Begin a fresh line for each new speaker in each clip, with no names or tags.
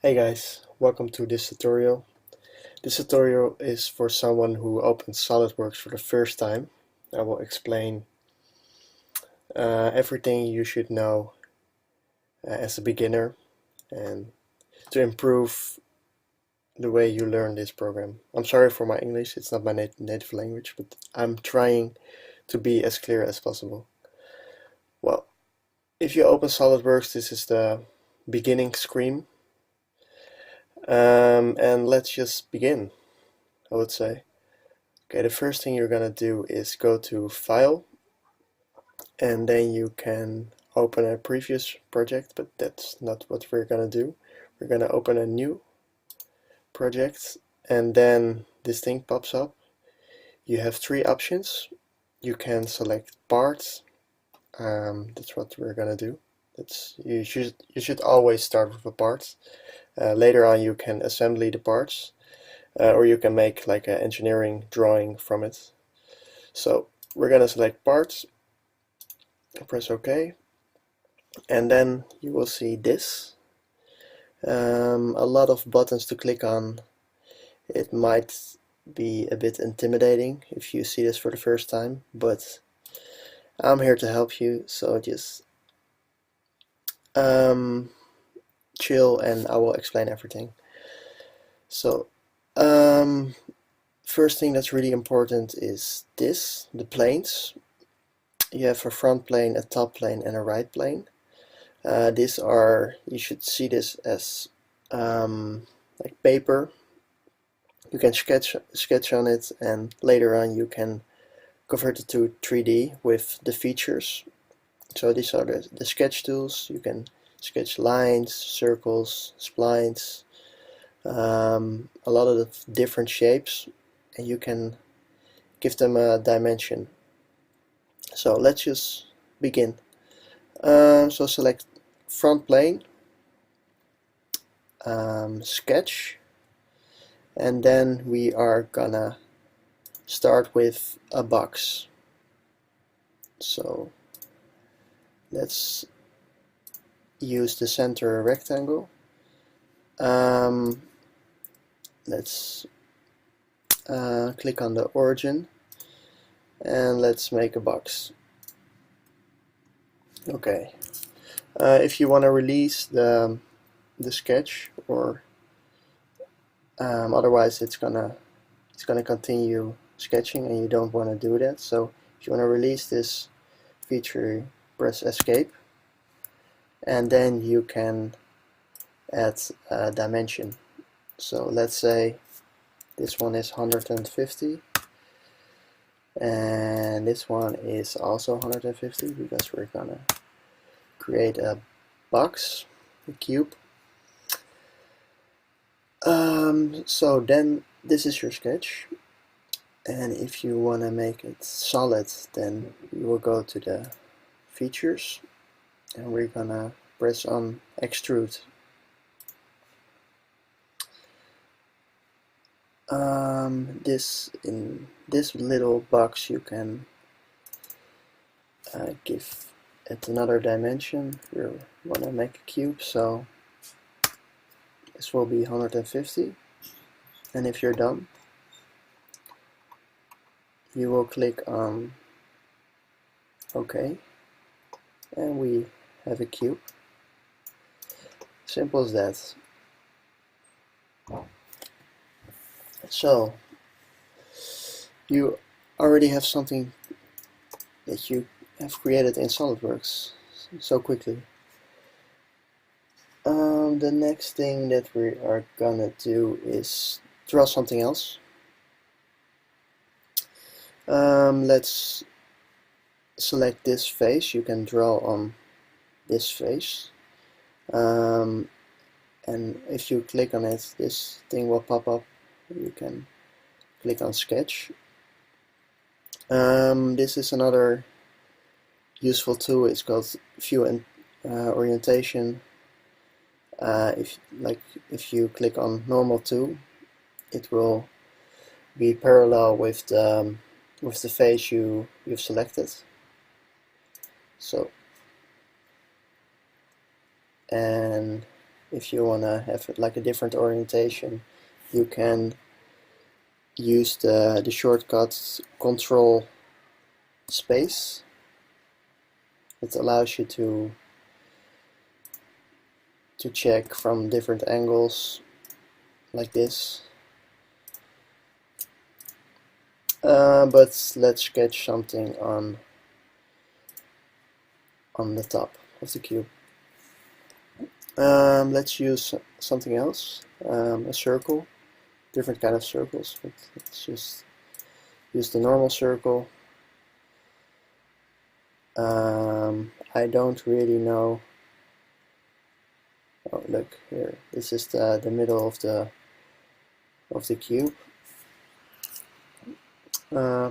Hey guys, welcome to this tutorial. This tutorial is for someone who opens SolidWorks for the first time. I will explain everything you should know as a beginner and to improve the way you learn this program. I'm sorry for my English, it's not my native language, but I'm trying to be as clear as possible. Well, if you open SolidWorks, this is the beginning screen. And let's just begin, I would say. Okay, the first thing you're gonna do is go to File, and then you can open a previous project, but that's not what we're gonna do. We're gonna open a new project, and then this thing pops up. You have three options. You can select parts. That's what we're gonna do. You should always start with a part. Later on, you can assembly the parts. Or you can make like an engineering drawing from it. So we're gonna select parts, press OK, and then you will see this. A lot of buttons to click on. It might be a bit intimidating if you see this for the first time, but I'm here to help you, so just chill and I will explain everything. So first thing that's really important is this, the planes. You have a front plane, a top plane, and a right plane. You should see this as like paper. You can sketch on it, and later on you can convert it to 3D with the features. So these are the sketch tools. You can sketch lines, circles, splines, a lot of the different shapes, and you can give them a dimension. So let's just begin. So select front plane, sketch, and then we are gonna start with a box. So let's use the center rectangle. Let's click on the origin and let's make a box. Okay. If you want to release the sketch, or otherwise it's gonna continue sketching and you don't want to do that. So if you want to release this feature, press escape, and then you can add a dimension. So let's say this one is 150 and this one is also 150, because we're gonna create a box, a cube. So then this is your sketch, and if you want to make it solid, then you will go to the features and we're gonna press on extrude. In this little box you can give it another dimension. You want to make a cube, so this will be 150, and if you're done you will click on OK, and we have a cube. Simple as that. So you already have something that you have created in SolidWorks so quickly. The next thing that we are gonna do is draw something else. Let's select this face. You can draw on this face, and if you click on it, this thing will pop up. You can click on sketch. This is another useful tool. It's called view and orientation. If you click on normal 2, it will be parallel with the face you've selected. So, and if you want to have like a different orientation, you can use the shortcut Control space. It allows you to check from different angles like this. But let's sketch something on the top of the cube. Let's use something else, a circle, different kind of circles, but let's just use the normal circle. I don't really know. Oh, look here, this is the middle of the cube.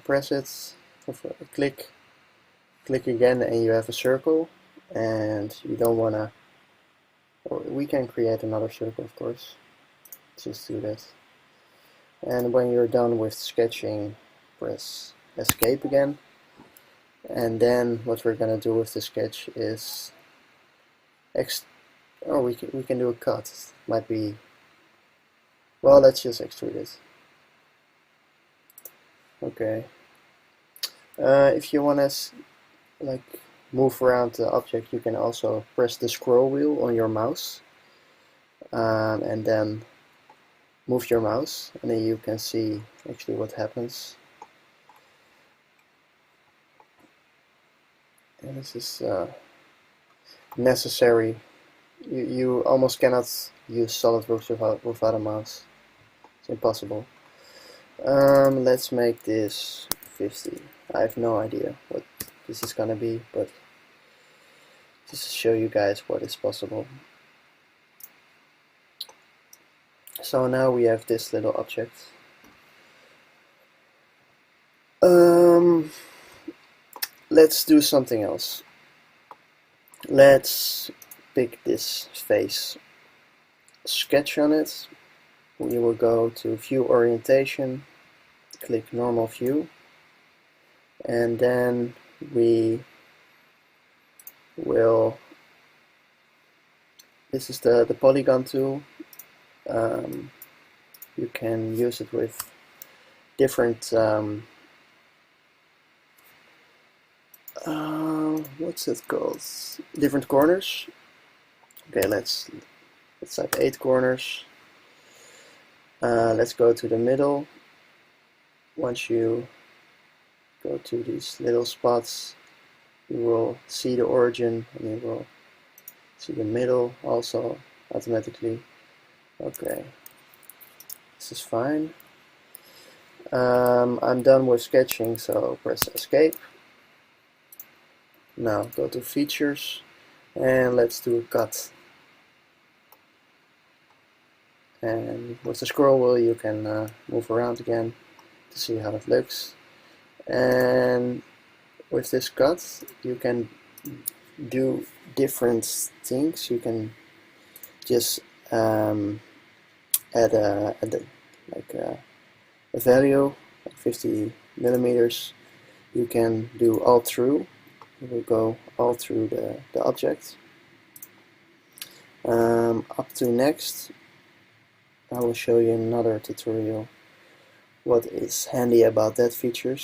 Press it, click again, and you have a circle, and you don't want to. We can create another circle, of course. Just do that. And when you're done with sketching, press escape again. And then what we're gonna do with the sketch is we can do a cut. Might be, well, let's just extrude it. Okay. If you wanna like move around the object, you can also press the scroll wheel on your mouse, and then move your mouse, and then you can see actually what happens. And this is necessary. You almost cannot use SolidWorks without a mouse. It's impossible. Let's make this 50. I have no idea what this is gonna be, but just to show you guys what is possible. So now we have this little object. Let's do something else. Let's pick this face, sketch on it. We will go to View Orientation, click Normal View, and then we will, this is the polygon tool. You can use it with different what's it called? Different corners. Okay, let's type 8 corners. Let's go to the middle. Once you go to these little spots, you will see the origin, and you will see the middle also automatically. Okay, this is fine. I'm done with sketching, so press escape. Now go to features, and let's do a cut. And with the scroll wheel you can move around again to see how it looks. And with this cut you can do different things. You can just add a value, like 50 millimeters. You can do all through. It will go all through the object. Up to next, I will show you in another tutorial what is handy about that feature.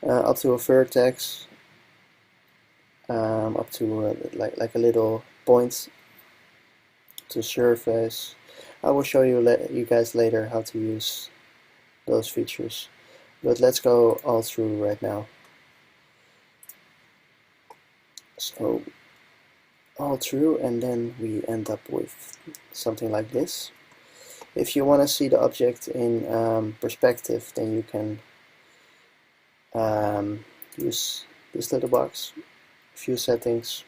Up to a vertex, up to like a little point to surface. I will show you guys later how to use those features, but let's go all through right now. So all through, and then we end up with something like this. If you want to see the object in perspective, then you can use this little box, view settings,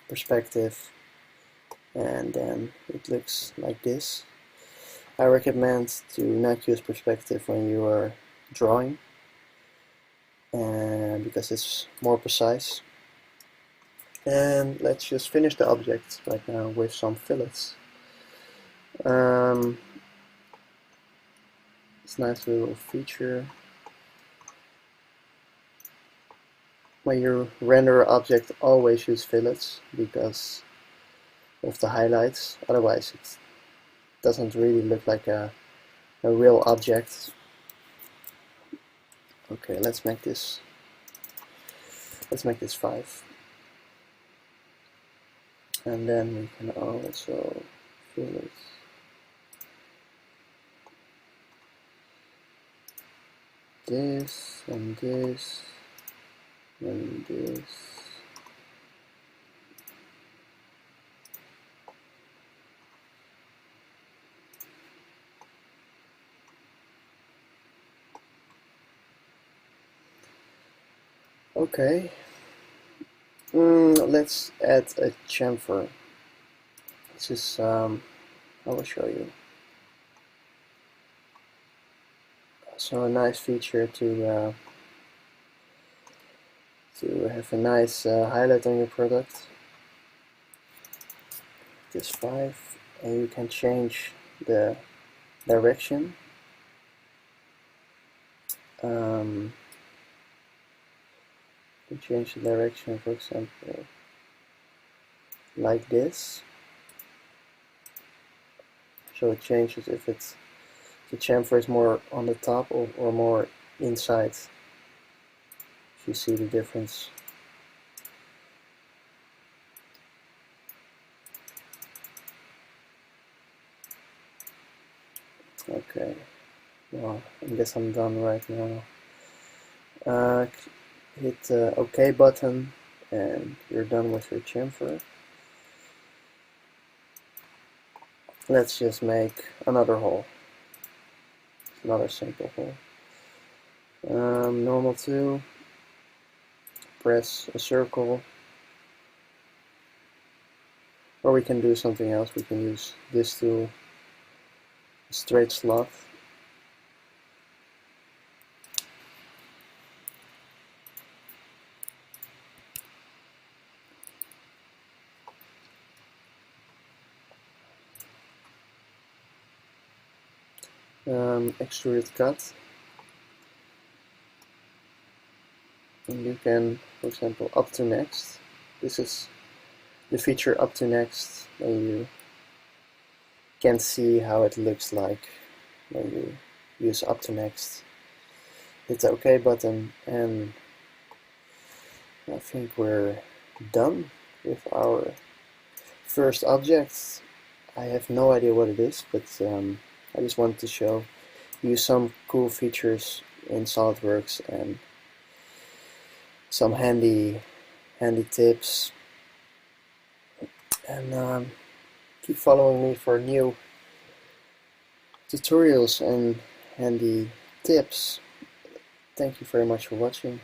perspective, and then it looks like this. I recommend to not use perspective when you are drawing, because it's more precise. And let's just finish the object right now with some fillets. It's a nice little feature. When you render an object, always use fillets, because of the highlights, otherwise it doesn't really look like a real object. Okay, let's make this 5. And then we can also fill it. This and this and this. Okay. Let's add a chamfer. This is I will show you. So a nice feature to have a nice highlight on your product. This 5, and you can change the direction. You change the direction, for example, like this. So it changes if it's the chamfer is more on the top or more inside. If you see the difference. Okay, well, I guess I'm done right now. Hit the OK button and you're done with your chamfer. Let's just make another hole. Another simple hole. Normal 2. Press a circle. Or we can do something else. We can use this tool. A straight slot. Extruded cut, and you can, for example, up to next. This is the feature up to next, and you can see how it looks like when you use up to next. Hit the OK button, and I think we're done with our first object. I have no idea what it is, but I just wanted to show you some cool features in SolidWorks and some handy tips. And keep following me for new tutorials and handy tips. Thank you very much for watching.